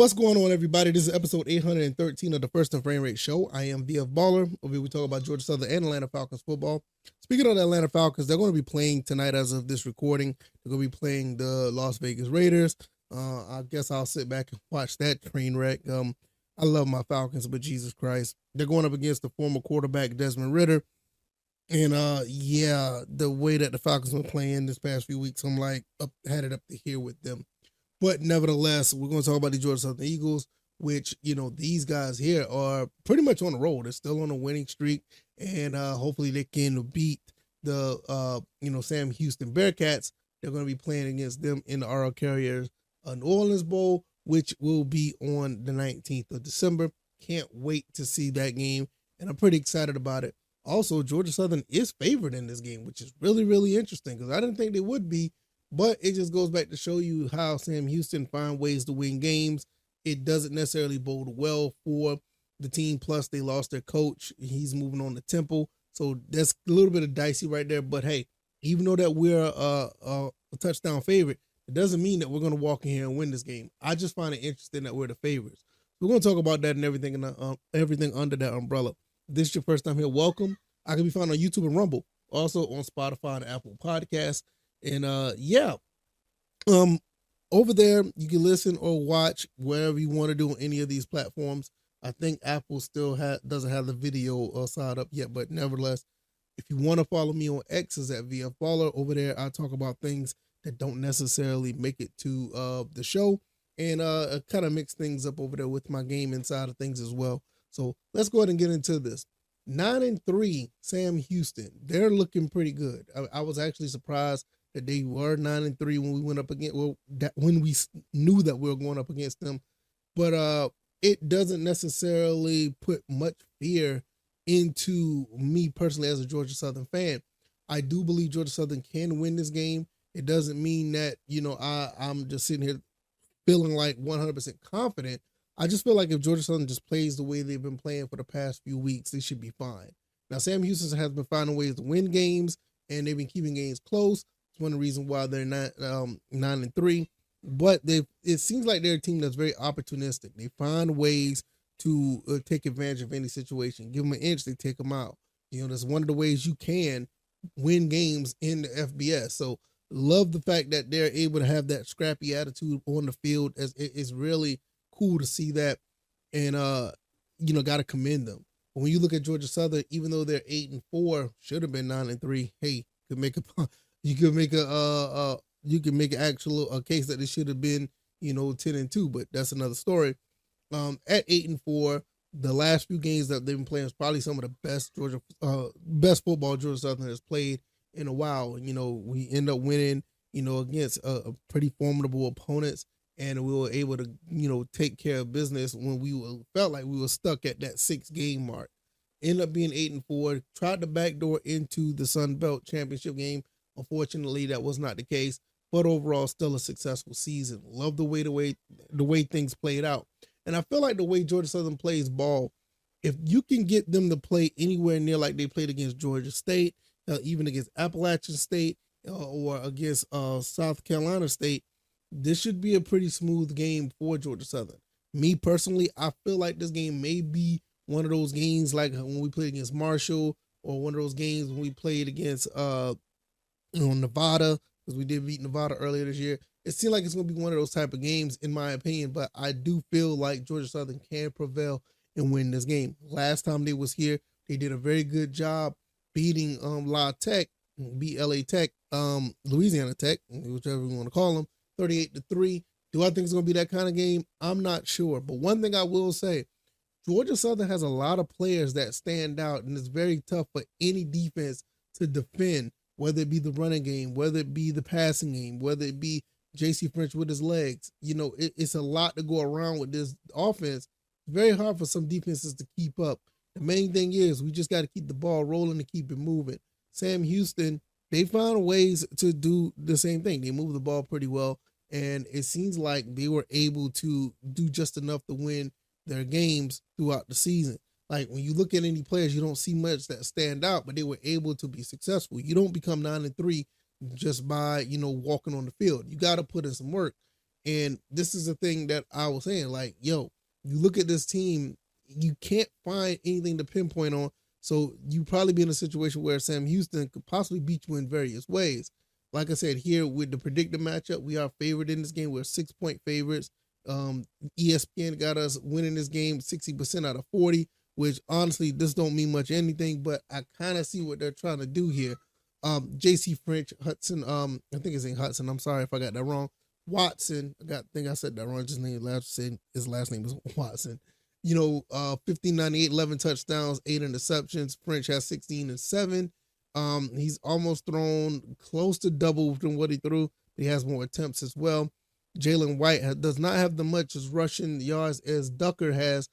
What's going on, everybody? This is episode 813 of the First and Frame Rate Show. I am VF Baller. Over here we talk about Georgia Southern and Atlanta Falcons football. Speaking of the Atlanta Falcons, they're going to be playing tonight as of this recording. They're going to be playing the Las Vegas Raiders. I guess I'll sit back and watch that train wreck. I love my Falcons, but Jesus Christ. They're going up against the former quarterback Desmond Ridder. And the way that the Falcons been playing this past few weeks, I'm like had it up to here with them. But nevertheless, we're going to talk about the Georgia Southern Eagles, which, these guys here are pretty much on the road. They're still on a winning streak, and hopefully they can beat the, Sam Houston Bearcats. They're going to be playing against them in the RL Carriers New Orleans Bowl, which will be on the 19th of December. Can't wait to see that game, and I'm pretty excited about it. Also, Georgia Southern is favored in this game, which is really, really interesting because I didn't think they would be. But it just goes back to show you how Sam Houston find ways to win games. It doesn't necessarily bode well for the team. Plus, they lost their coach. He's moving on to Temple. So that's a little bit of dicey right there. But, hey, even though that we're a touchdown favorite, it doesn't mean that we're going to walk in here and win this game. I just find it interesting that we're the favorites. We're going to talk about that and everything everything under that umbrella. If this is your first time here, welcome. I can be found on YouTube and Rumble. Also on Spotify and Apple Podcasts. And over there you can listen or watch wherever you want to do on any of these platforms. I think Apple still doesn't have the video side up yet, but nevertheless, if you want to follow me on X is at VF Baller. Over there I talk about things that don't necessarily make it to the show, and kind of mix things up over there with my gaming side of things as well. So let's go ahead and get into this. 9-3 Sam Houston, they're looking pretty good. I was actually surprised that they were 9-3 when we went up against, when we knew that we were going up against them. But it doesn't necessarily put much fear into me personally as a Georgia Southern fan. I do believe Georgia Southern can win this game. It doesn't mean that, I'm just sitting here feeling like 100% confident. I just feel like if Georgia Southern just plays the way they've been playing for the past few weeks, they should be fine. Now, Sam Houston has been finding ways to win games, and they've been keeping games close. One of the reasons why they're not 9-3, but it seems like they're a team that's very opportunistic. They find ways to take advantage of any situation. Give them an inch, they take them out. That's one of the ways you can win games in the FBS. So love the fact that they're able to have that scrappy attitude on the field. As it's really cool to see that, and got to commend them. But when you look at Georgia Southern, even though they're 8-4, should have been 9-3. Hey, could make a you can make an actual case that it should have been 10-2, but that's another story. At 8-4, the last few games that they've been playing is probably some of the best football Georgia Southern has played in a while. We end up winning against a pretty formidable opponents, and we were able to take care of business when we felt like we were stuck at that 6-game mark. Ended up being 8-4. Tried to backdoor into the Sun Belt Championship game. Unfortunately, that was not the case, but overall, still a successful season. Love the way things played out, and I feel like the way Georgia Southern plays ball, if you can get them to play anywhere near like they played against Georgia State, even against Appalachian State, or against South Carolina State, this should be a pretty smooth game for Georgia Southern. Me personally, I feel like this game may be one of those games like when we played against Marshall, or one of those games when we played against Nevada, because we did beat Nevada earlier this year. It seemed like it's going to be one of those type of games, in my opinion, but I do feel like Georgia Southern can prevail and win this game. Last time they was here, they did a very good job beating Louisiana Tech, whichever you want to call them, 38-3. Do I think it's going to be that kind of game? I'm not sure. But one thing I will say, Georgia Southern has a lot of players that stand out, and it's very tough for any defense to defend, whether it be the running game, whether it be the passing game, whether it be J.C. French with his legs. It's a lot to go around with this offense. It's very hard for some defenses to keep up. The main thing is we just got to keep the ball rolling and keep it moving. Sam Houston, they found ways to do the same thing. They move the ball pretty well, and it seems like they were able to do just enough to win their games throughout the season. Like when you look at any players, you don't see much that stand out, but they were able to be successful. You don't become 9-3 just by, walking on the field. You got to put in some work. And this is the thing that I was saying, like, yo, you look at this team, you can't find anything to pinpoint on. So you probably be in a situation where Sam Houston could possibly beat you in various ways. Like I said, here with the predicted matchup, we are favored in this game. We're 6-point favorites. ESPN got us winning this game 60% out of 40, which honestly, this don't mean much anything, but I kind of see what they're trying to do here. JC French, Hudson, I think it's in Hudson. I'm sorry if I got that wrong. Watson, I think I said that wrong. His last name is Watson. 1598, 11 touchdowns, 8 interceptions. French has 16 and 7. He's almost thrown close to double than what he threw. He has more attempts as well. Jalen White does not have the much as rushing yards as Ducker has,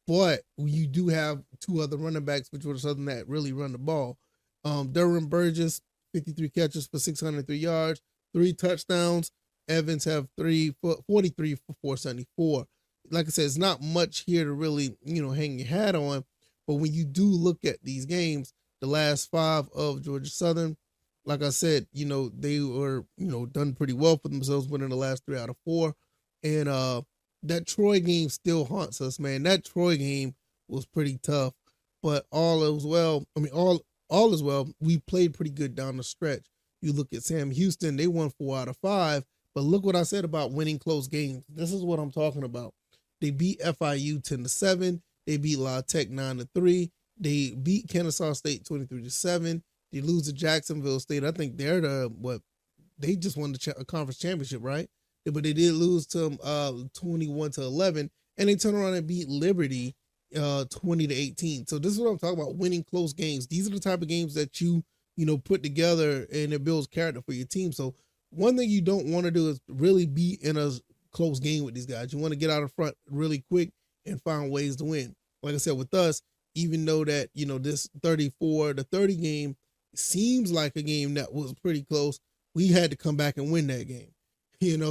but you do have two other running backs, which were something that really run the ball. Derwin Burgess, 53 catches for 603 yards, 3 touchdowns. Evans have 43 for 474. Like I said, it's not much here to really, hang your hat on. But when you do look at these games, the last 5 of Georgia Southern, like I said, they were, done pretty well for themselves, winning the last 3 out of 4. And that Troy game still haunts us, man. That Troy game was pretty tough, but all is well. All is well. We played pretty good down the stretch. You look at Sam Houston, they won 4 out of 5. But look what I said about winning close games. This is what I'm talking about. They beat FIU 10-7. They beat La Tech 9-3. They beat Kennesaw State 23-7. They lose to Jacksonville State. I think they're they just won the conference championship, right? But they did lose to 21-11, and they turned around and beat Liberty 20-18. So this is what I'm talking about: winning close games. These are the type of games that you put together, and it builds character for your team. So one thing you don't want to do is really be in a close game with these guys. You want to get out in front really quick and find ways to win. Like I said, with us, even though that this 34-30 game seems like a game that was pretty close, we had to come back and win that game.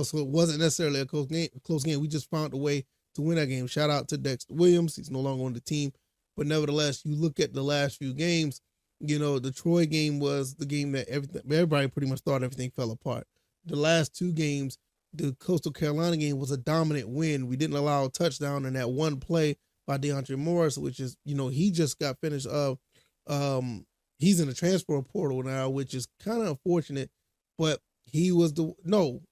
So it wasn't necessarily a close game. We just found a way to win that game. Shout out to Dexter Williams. He's no longer on the team. But nevertheless, you look at the last few games, the Troy game was the game that everybody pretty much thought everything fell apart. The last 2 games, the Coastal Carolina game was a dominant win. We didn't allow a touchdown in that one play by DeAndre Morris, which is, he just got finished up. He's in the transfer portal now, which is kind of unfortunate, but he was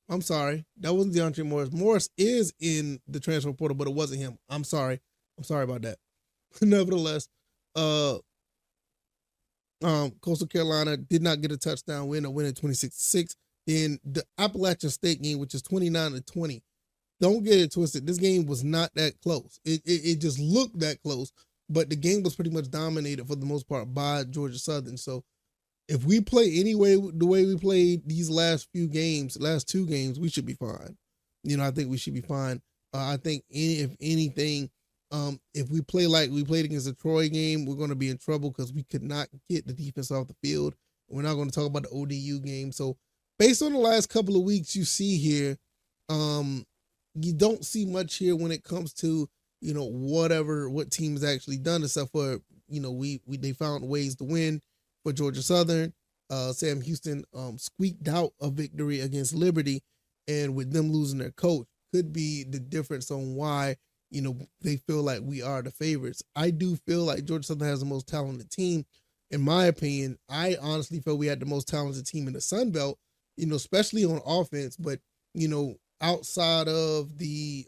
I'm sorry. That wasn't DeAndre Morris. Morris is in the transfer portal, but it wasn't him. I'm sorry about that. Nevertheless, Coastal Carolina did not get a touchdown win, a win at 26-6. In the Appalachian State game, which is 29-20. Don't get it twisted. This game was not that close. It just looked that close, but the game was pretty much dominated for the most part by Georgia Southern. So if we play the way we played these last 2 games, we should be fine. I think we should be fine. I think if anything, if we play like we played against the Troy game, we're going to be in trouble because we could not get the defense off the field. We're not going to talk about the ODU game. So based on the last couple of weeks you see here, you don't see much here when it comes to, what team has actually done, except for, they found ways to win for Georgia Southern. Sam Houston squeaked out a victory against Liberty, and with them losing their coach could be the difference on why, they feel like we are the favorites. I do feel like Georgia Southern has the most talented team. In my opinion, I honestly feel we had the most talented team in the Sun Belt, especially on offense, but, outside of the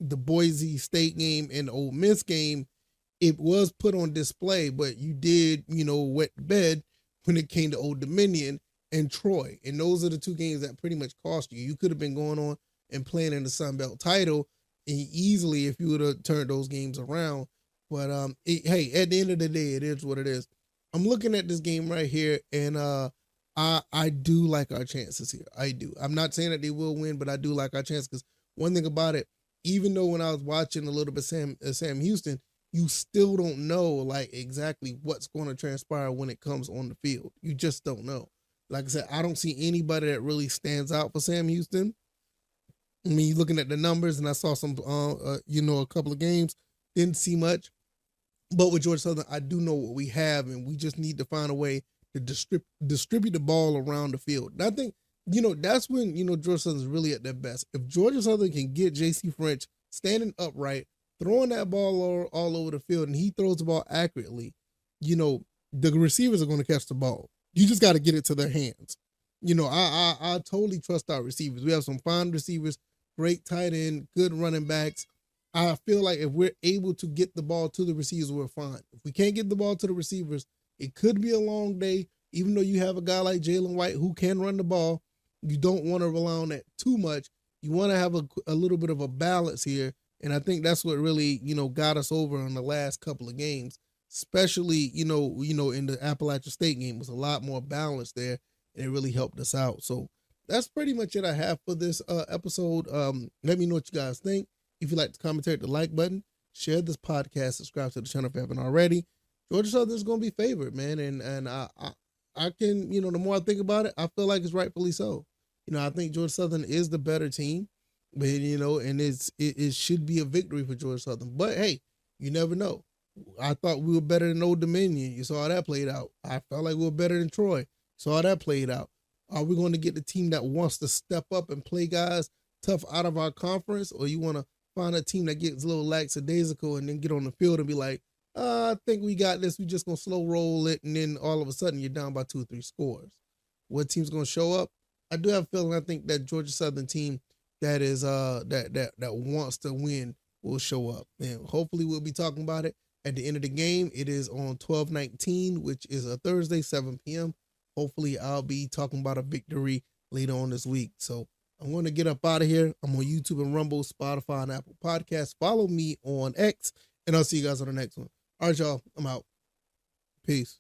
Boise State game and the Ole Miss game, it was put on display, but you did, wet the bed when it came to Old Dominion and Troy. And those are the 2 games that pretty much cost you. You could have been going on and playing in the Sun Belt title easily if you would have turned those games around. But, hey, at the end of the day, it is what it is. I'm looking at this game right here, and I do like our chances here. I do. I'm not saying that they will win, but I do like our chances because one thing about it, even though when I was watching a little bit Sam Houston, you still don't know like exactly what's going to transpire when it comes on the field. You just don't know. Like I said, I don't see anybody that really stands out for Sam Houston. I mean, looking at the numbers, and I saw some, a couple of games, didn't see much. But with Georgia Southern, I do know what we have, and we just need to find a way to distribute the ball around the field. And I think That's when, Georgia Southern's really at their best. If Georgia Southern can get J.C. French standing upright, throwing that ball all over the field, and he throws the ball accurately, the receivers are going to catch the ball. You just got to get it to their hands. I totally trust our receivers. We have some fine receivers, great tight end, good running backs. I feel like if we're able to get the ball to the receivers, we're fine. If we can't get the ball to the receivers, it could be a long day. Even though you have a guy like Jalen White who can run the ball, you don't want to rely on that too much. You want to have a little bit of a balance here. And I think that's what really, got us over in the last couple of games, especially, in the Appalachian State game. It was a lot more balance there, and it really helped us out. So that's pretty much it I have for this episode. Let me know what you guys think. If you like the commentary, hit the like button, share this podcast, subscribe to the channel if you haven't already. Georgia Southern is going to be favored, man. And I can, the more I think about it, I feel like it's rightfully so. I think Georgia Southern is the better team, but, and it should be a victory for Georgia Southern. But hey, you never know. I thought we were better than Old Dominion. You saw how that played out. I felt like we were better than Troy. Saw how that played out. Are we going to get the team that wants to step up and play guys tough out of our conference, or you want to find a team that gets a little lackadaisical and then get on the field and be like, I think we got this. We just going to slow roll it. And then all of a sudden you're down by 2 or 3 scores. What team's going to show up? I do have a feeling, I think that Georgia Southern team that is that wants to win will show up. And hopefully we'll be talking about it at the end of the game. It is on 12/19, which is a Thursday, 7 p.m. Hopefully I'll be talking about a victory later on this week. So I'm going to get up out of here. I'm on YouTube and Rumble, Spotify, and Apple Podcasts. Follow me on X, and I'll see you guys on the next one. All right, y'all. I'm out. Peace.